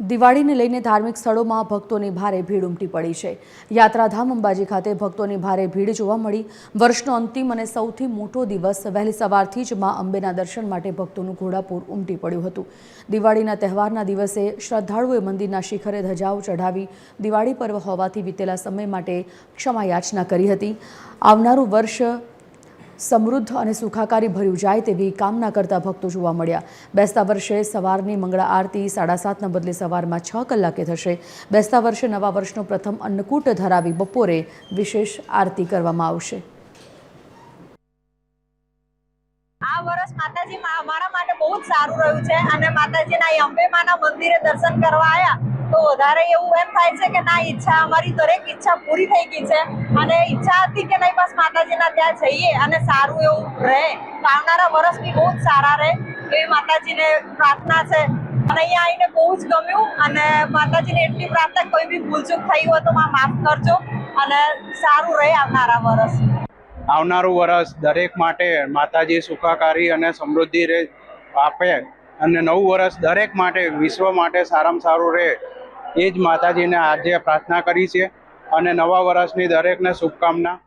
દિવાળીને લઈને ધાર્મિક સ્થળોમાં ભક્તોની ભારે ભીડ ઉમટી પડી છે। યાત્રાધામ અંબાજી ખાતે ભક્તોની ભારે ભીડ જોવા મળી। વર્ષનો અંતિમ અને સૌથી મોટો દિવસ વહેલી સવારથી જ મા અંબેના દર્શન માટે ભક્તોનું ઘોડાપૂર ઉમટી પડ્યું હતું। દિવાળીના તહેવારના દિવસે શ્રદ્ધાળુઓએ મંદિરના શિખરે ધજાઓ ચઢાવી દિવાળી પર્વ હોવાથી વીતેલા સમય માટે ક્ષમા યાચના કરી હતી। આવનારું વર્ષ સમૃદ્ધ અને સુખાકારી ભર્યું જાય તેવી કામના કરતા ભક્તો જોવા મળ્યા। બેસતા વર્ષે સવારની મંગળા આરતી 7:30ના બદલે સવારમાં 6 કલાકે થશે। બેસતા વર્ષે નવા વર્ષનો પ્રથમ અન્નકૂટ ધરાવી બપોરે વિશેષ આરતી કરવામાં આવશે। આ વર્ષ માતાજી અમારા માટે બહુ જ સારું રહ્યું છે અને માતાજીના અહીં અંબે માના મંદિરે દર્શન કરવા આવ્યા તો વધારે એવું એમ થાય છે કે ના ઈચ્છા અમારી દરેક ઈચ્છા પૂરી થઈ ગઈ છે અને ઈચ્છા હતી કે નહીં બસ માતાજીના ત્યાં જઈએ અને સારું એવું રહે તો આવનારા વર્ષ બી બહુ જ સારા રહે એવી માતાજીને પ્રાર્થના છે। અને અહીંયા આવીને બહુ જ ગમ્યું અને માતાજીને એટલી પ્રાર્થના કોઈ બી ભૂલચૂક થઈ હોય તો માફ કરજો અને સારું રહે આવનારા વર્ષ। આવનારું વર્ષ દરેક માટે માતાજી સુખાકારી અને સમૃદ્ધિ આપે અને નવું વર્ષ દરેક માટે વિશ્વ માટે સારામાં સારું રહે એ જ માતાજીને આજે પ્રાર્થના કરી છે અને નવા વર્ષની દરેકને શુભકામના।